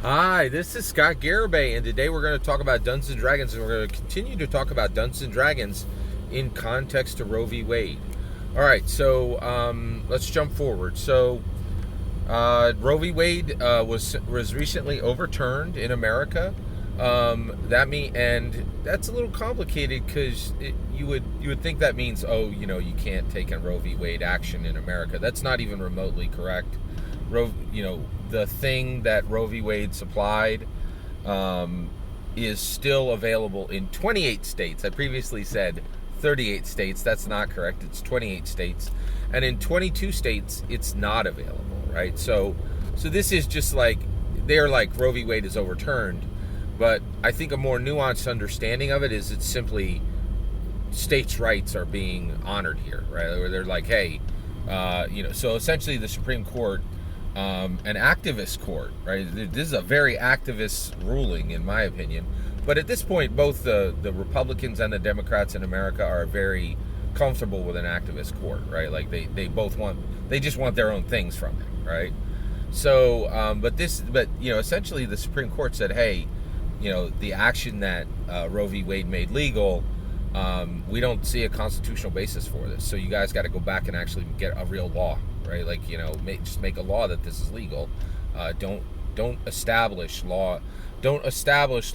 Hi, this is Scott Garibay, and today we're going to talk about Dungeons and Dragons, and we're going to continue to talk about Dungeons and Dragons in context to Roe v. Wade. All right, so let's jump forward. So Roe v. Wade was recently overturned in America. And that's a little complicated because you would think that means you can't take a Roe v. Wade action in America. That's not even remotely correct. The thing that Roe v. Wade supplied is still available in 28 states. I previously said 38 states. That's not correct. It's 28 states. And in 22 states, it's not available, right? So this is just like, they're like Roe v. Wade is overturned. But I think a more nuanced understanding of it is it's simply states' rights are being honored here, right? Where they're like, hey, so essentially the Supreme Court, an activist court, right? This is a very activist ruling, in my opinion. But at this point, both the Republicans and the Democrats in America are very comfortable with an activist court, right? Like they just want their own things from it, right? So, essentially the Supreme Court said, hey, the action that Roe v. Wade made legal, we don't see a constitutional basis for this. So you guys got to go back and actually get a real law, right? Like, just make a law that this is legal. Don't establish law. Don't establish,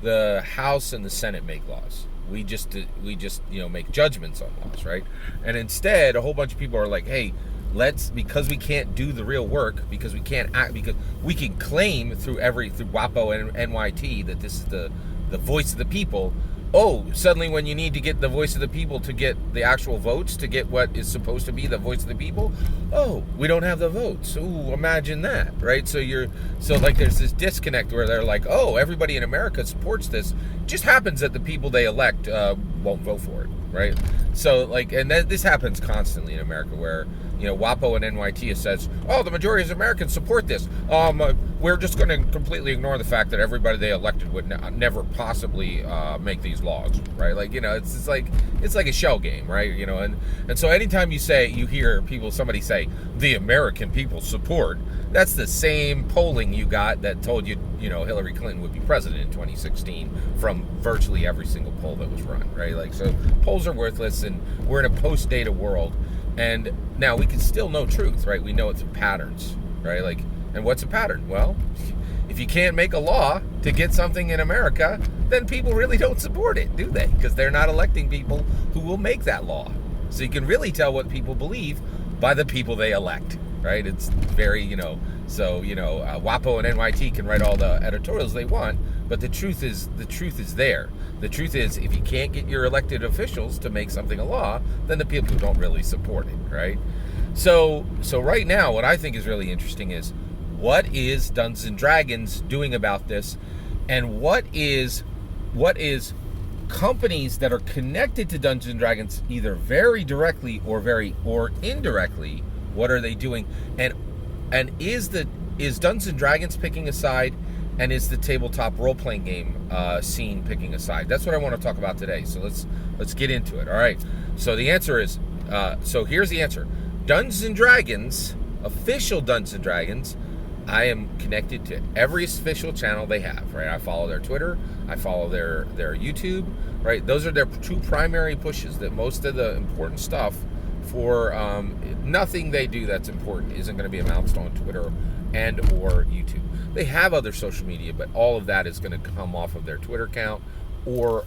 the House and the Senate make laws. We just make judgments on laws, right? And instead, a whole bunch of people are like, hey, because we can't do the real work, because we can't act, because we can claim through WAPO and NYT that this is the voice of the people. Oh, suddenly when you need to get the voice of the people to get the actual votes, to get what is supposed to be the voice of the people, oh, we don't have the votes. Ooh, imagine that, right? So there's this disconnect where they're like, oh, everybody in America supports this. It just happens that the people they elect won't vote for it, right? So this happens constantly in America where, WAPO and NYT says, oh, the majority of Americans support this. We're just going to completely ignore the fact that everybody they elected would never possibly make these laws, right? It's like a shell game, right? And so anytime you hear somebody say the American people support, that's the same polling you got that told you, Hillary Clinton would be president in 2016 from virtually every single poll that was run, right? So polls are worthless, and we're in a post-data world. And now we can still know truth, right? We know it through patterns, right? And what's a pattern? Well, if you can't make a law to get something in America, then people really don't support it, do they? Because they're not electing people who will make that law. So you can really tell what people believe by the people they elect, right? It's very, WAPO and NYT can write all the editorials they want, but the truth is there. The truth is, if you can't get your elected officials to make something a law, then the people don't really support it, right? So right now, what I think is really interesting is, what is Dungeons and Dragons doing about this, and what is companies that are connected to Dungeons and Dragons, either very directly or indirectly, what are they doing? And is Dungeons and Dragons picking a side, and is the tabletop role-playing game scene picking a side? That's what I want to talk about today. So let's get into it. All right. So the answer is, here's the answer. Dungeons and Dragons, official Dungeons and Dragons, I am connected to every official channel they have, right? I follow their Twitter, I follow their YouTube, right? Those are their two primary pushes. That most of the important stuff for nothing they do that's important isn't going to be announced on Twitter and or YouTube. They have other social media, but all of that is going to come off of their Twitter account or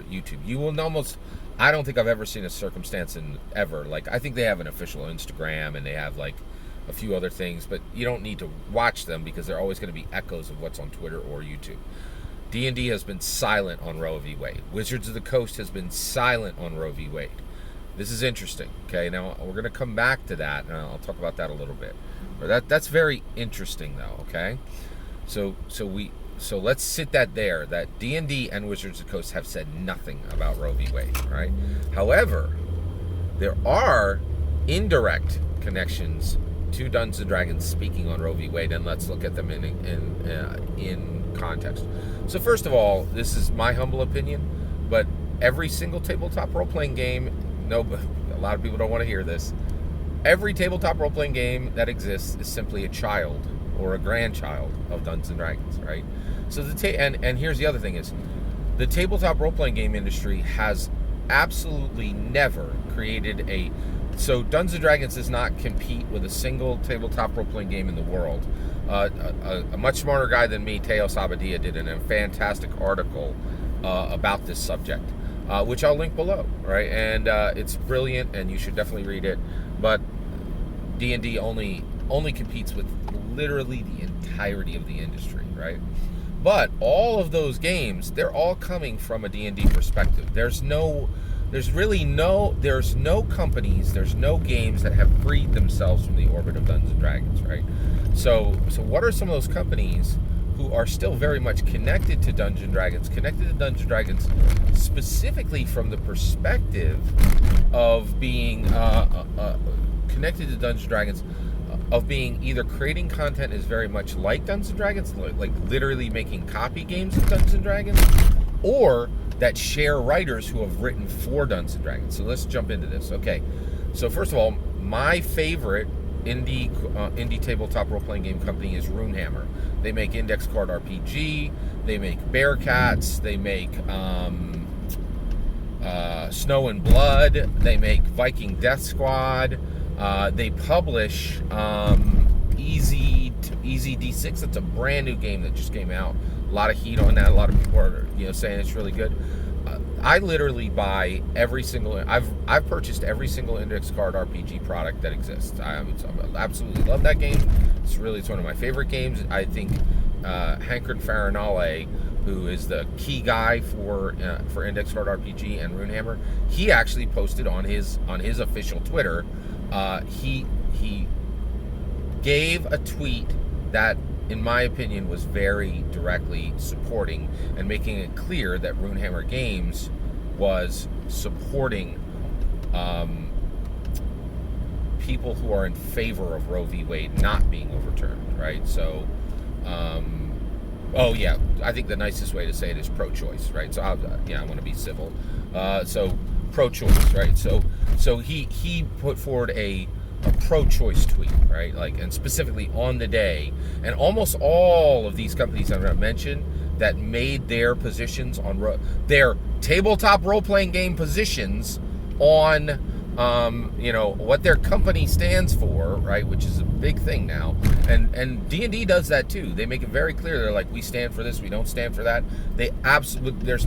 YouTube. You will almost, I don't think I've ever seen a circumstance I think they have an official Instagram, and they have a few other things, but you don't need to watch them because they're always going to be echoes of what's on Twitter or YouTube. D&D has been silent on Roe v. Wade. Wizards of the Coast has been silent on Roe v. Wade. This is interesting. Okay, now we're going to come back to that, and I'll talk about that a little bit. But that's very interesting, though. Okay, so let's sit that there. That D&D and Wizards of the Coast have said nothing about Roe v. Wade. Right? However, there are indirect connections to Dungeons and Dragons speaking on Roe v. Wade, and let's look at them in context. So first of all, this is my humble opinion, but every single tabletop role-playing game, a lot of people don't want to hear this. Every tabletop role-playing game that exists is simply a child or a grandchild of Dungeons and Dragons, right? So and here's the other thing is, the tabletop role-playing game industry has absolutely never created so Dungeons and Dragons does not compete with a single tabletop role-playing game in the world. A much smarter guy than me, Teos Abadia, did a fantastic article about this subject, which I'll link below, right? And it's brilliant, and you should definitely read it. But D&D only competes with literally the entirety of the industry, right? But all of those games, they're all coming from a D&D perspective. There's no companies, there's no games that have freed themselves from the orbit of Dungeons and Dragons, right? So what are some of those companies who are still very much connected to Dungeons and Dragons specifically from the perspective of being connected to Dungeons and Dragons, of being either creating content is very much like Dungeons and Dragons, like literally making copy games of Dungeons and Dragons, or that share writers who have written for Dungeons and Dragons. So let's jump into this. Okay, so first of all, my favorite indie tabletop role-playing game company is Runehammer. They make Index Card RPG, they make Bearcats, they make Snow and Blood, they make Viking Death Squad, they publish Easy D6. That's a brand new game that just came out. A lot of heat on that. A lot of people are saying it's really good. I literally buy every single. I've purchased every single Index Card RPG product that exists. I absolutely love that game. It's one of my favorite games. I think Hankard Farinale, who is the key guy for Index Card RPG and Runehammer, he actually posted on his official Twitter. He gave a tweet that, in my opinion, was very directly supporting and making it clear that Runehammer Games was supporting people who are in favor of Roe v. Wade not being overturned, right? So, I think the nicest way to say it is pro-choice, right? So, I want to be civil. So, pro-choice, right? So he put forward a pro-choice tweet, right? And specifically on the day, and almost all of these companies I'm going to mention that made their positions on their tabletop role-playing game positions on what their company stands for, right? Which is a big thing now, and D&D does that too. They make it very clear. They're like, we stand for this, we don't stand for that. They absolutely, there's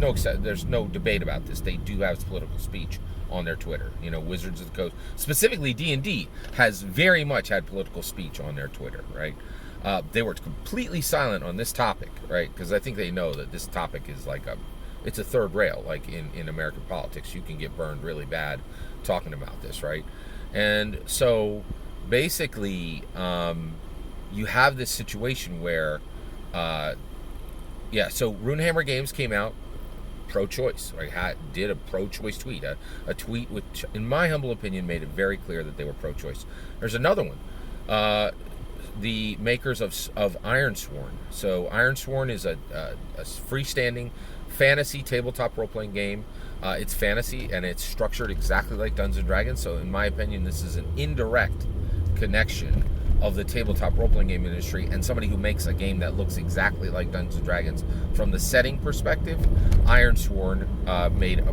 no debate about this. They do have political speech on their Twitter. Wizards of the Coast, specifically D&D, has very much had political speech on their Twitter, right? They were completely silent on this topic, right? Because I think they know that this topic is it's a third rail, in American politics. You can get burned really bad talking about this, right? And so basically, you have this situation where, so Runehammer Games came out pro-choice, right? Did a pro-choice tweet, a tweet which, in my humble opinion, made it very clear that they were pro-choice. There's another one, the makers of Ironsworn. So Ironsworn is a freestanding fantasy tabletop role-playing game. It's fantasy, and it's structured exactly like Dungeons and Dragons. So in my opinion, this is an indirect connection of the tabletop role-playing game industry and somebody who makes a game that looks exactly like Dungeons and Dragons from the setting perspective. Ironsworn made a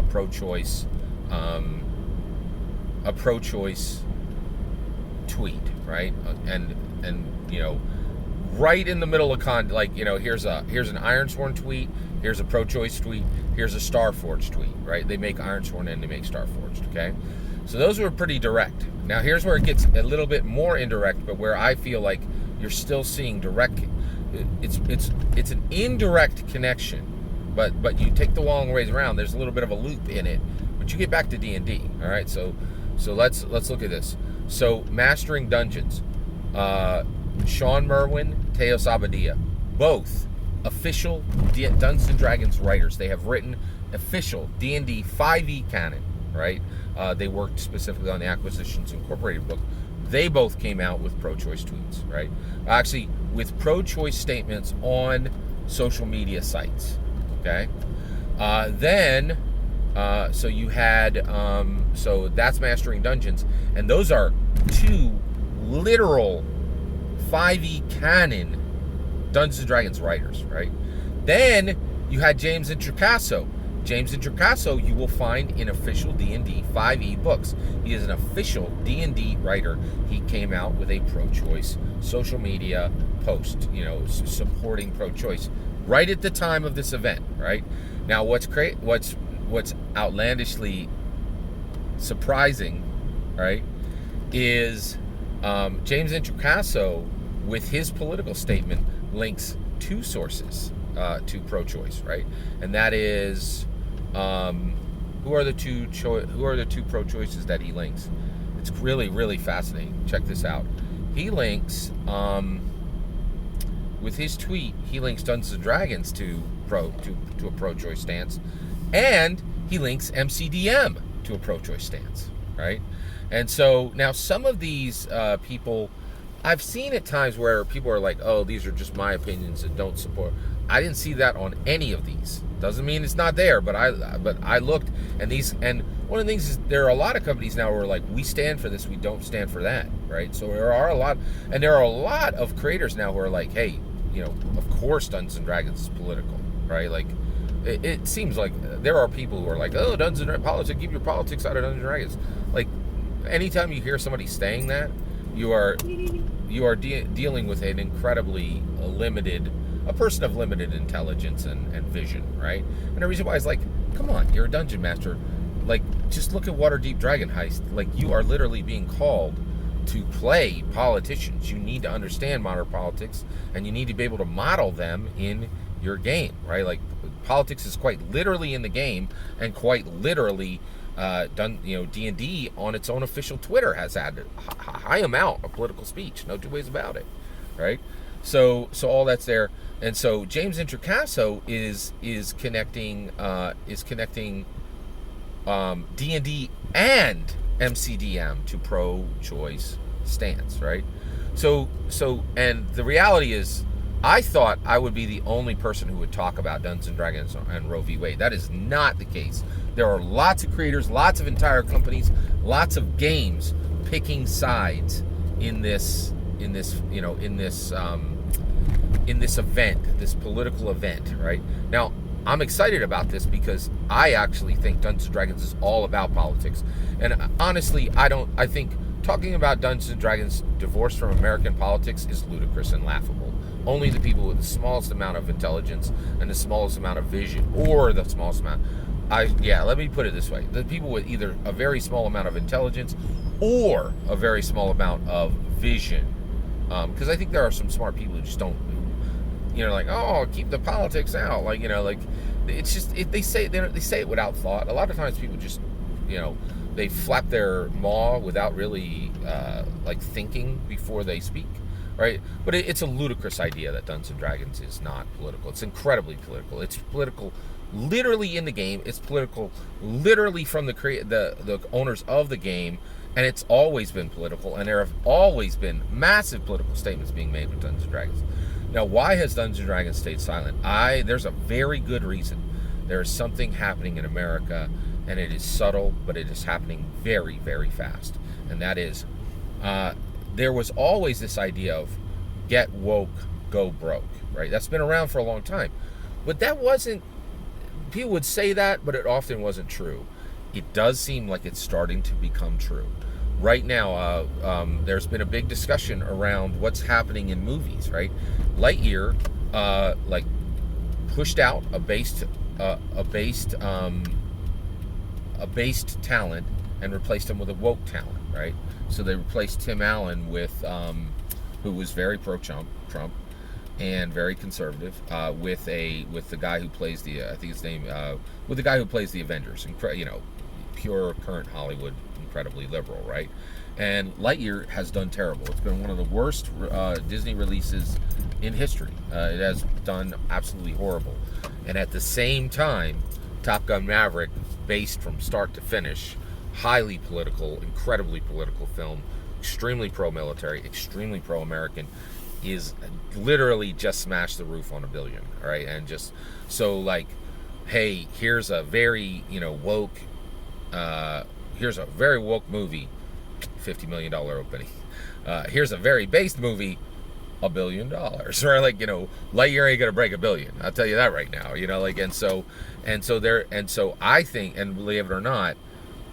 pro-choice tweet, right? And right in the middle of here's an Ironsworn tweet, here's a pro-choice tweet, here's a Starforged tweet, right? They make Ironsworn and they make Starforged, okay? So those were pretty direct. Now here's where it gets a little bit more indirect, but where I feel like you're still seeing direct. It's an indirect connection, but you take the long ways around. There's a little bit of a loop in it, but you get back to D&D. All right, so let's look at this. So Mastering Dungeons, Sean Merwin, Teos Abadia, both official Dungeons and Dragons writers. They have written official D&D 5e canon, right? They worked specifically on the Acquisitions Incorporated book. They both came out with pro-choice tweets, right? Actually, with pro-choice statements on social media sites, okay? So you had, so that's Mastering Dungeons, and those are two literal 5e canon Dungeons and Dragons writers, right? Then you had James Introcaso. James Introcaso you will find in official D&D 5e books. He is an official D&D writer. He came out with a pro-choice social media post, supporting pro-choice right at the time of this event, right? Now, what's outlandishly surprising, right, is James Introcaso, with his political statement, links two sources to pro-choice, right? And that is, who are the two pro-choices that he links? It's really, really fascinating. Check this out. He links, with his tweet, he links Dungeons and Dragons to a pro-choice stance, and he links MCDM to a pro-choice stance, right? And so now some of these people, I've seen at times where people are like, oh, these are just my opinions and don't support. I didn't see that on any of these. Doesn't mean it's not there, but I looked, and one of the things is there are a lot of companies now who are like, we stand for this, we don't stand for that, right? So there are a lot of creators now who are like, hey, of course Dungeons and Dragons is political, right? Like, it seems like there are people who are like, oh, Dungeons and Dragons politics, keep your politics out of Dungeons and Dragons. Like, anytime you hear somebody saying that, you are dealing with an incredibly a person of limited intelligence and vision, right? And the reason why is like, come on, you're a dungeon master. Like, just look at Waterdeep Dragon Heist. Like, you are literally being called to play politicians. You need to understand modern politics, and you need to be able to model them in your game, right? Like, politics is quite literally in the game, and quite literally D&D on its own official Twitter has had a high amount of political speech. No two ways about it, right? So all that's there. And so James Introcaso is connecting D&D and MCDM to pro-choice stance, right? So and the reality is, I thought I would be the only person who would talk about Dungeons and Dragons and Roe v. Wade. That is not the case. There are lots of creators, lots of entire companies, lots of games picking sides in this event, this political event, right? Now, I'm excited about this because I actually think Dungeons and Dragons is all about politics. And honestly, I think talking about Dungeons and Dragons divorced from American politics is ludicrous and laughable. Only the people with the smallest amount of intelligence and the smallest amount of vision, or the smallest amount, let me put it this way. The people with either a very small amount of intelligence or a very small amount of vision. Because I think there are some smart people who just don't, like, oh, keep the politics out. Like, it's just, they say it without thought. A lot of times people just, they flap their maw without really, thinking before they speak, right? But it's a ludicrous idea that Dungeons and Dragons is not political. It's incredibly political. It's political literally in the game. It's political literally from the owners of the game. And it's always been political, and there have always been massive political statements being made with Dungeons & Dragons. Now, why has Dungeons & Dragons stayed silent? There's a very good reason. There is something happening in America, and it is subtle, but it is happening very, very fast. And that is, there was always this idea of get woke, go broke, right? That's been around for a long time. But that wasn't, people would say that, but it often wasn't true. It does seem like it's starting to become true. Right now, there's been a big discussion around what's happening in movies, right? Lightyear, pushed out a based talent and replaced him with a woke talent, right? So they replaced Tim Allen with, who was very pro-Trump and very conservative, with the guy who plays the with the guy who plays the Avengers, pure current Hollywood, incredibly liberal, right? And Lightyear has done terrible. It's been one of the worst Disney releases in history. It has done absolutely horrible. And at the same time, Top Gun Maverick, based from start to finish, highly political, incredibly political film, extremely pro-military, extremely pro-American, is literally just smashed the roof on $1 billion, all right? And just so, like, hey, here's a very woke movie, $50 million opening. Here's a very based movie, $1 billion, right? Like, Lightyear ain't gonna break $1 billion. I'll tell you that right now. Like, and so I think, and believe it or not,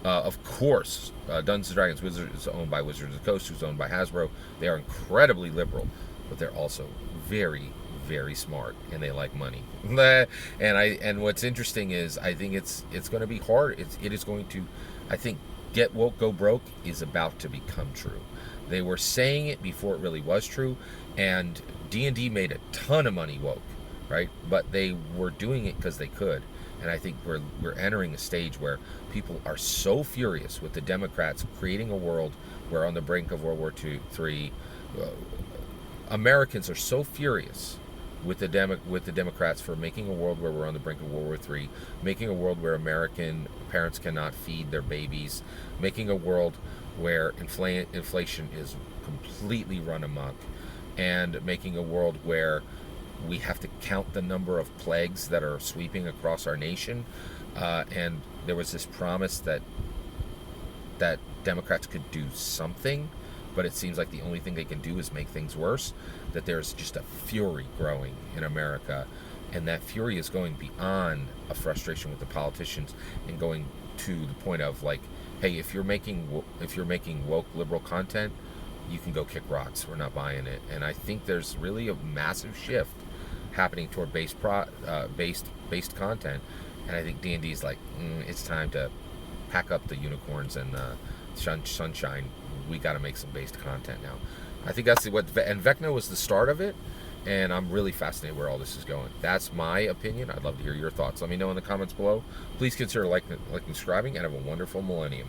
of course, Dungeons and Dragons Wizards is owned by Wizards of the Coast, who's owned by Hasbro. They are incredibly liberal, but they're also very, very smart, and they like money. And what's interesting is, I think it's going to be hard. It is going to, I think, get woke, go broke is about to become true. They were saying it before it really was true, and D&D made a ton of money woke, right? But they were doing it because they could. And I think we're entering a stage where people are so furious with the Democrats creating a world where, on the brink of World War II, III, Americans are so furious with the Democrats for making a world where we're on the brink of World War III, making a world where American parents cannot feed their babies, making a world where inflation is completely run amok, and making a world where we have to count the number of plagues that are sweeping across our nation. And there was this promise that Democrats could do something, but it seems like the only thing they can do is make things worse. That there's just a fury growing in America, and that fury is going beyond a frustration with the politicians and going to the point of, like, hey, if you're making woke liberal content, you can go kick rocks. We're not buying it. And I think there's really a massive shift happening toward based content. And I think D&D is like, it's time to pack up the unicorns and sunshine. We got to make some based content now. I think that's and Vecna was the start of it, and I'm really fascinated where all this is going. That's my opinion. I'd love to hear your thoughts. Let me know in the comments below. Please consider liking, subscribing, and have a wonderful millennium.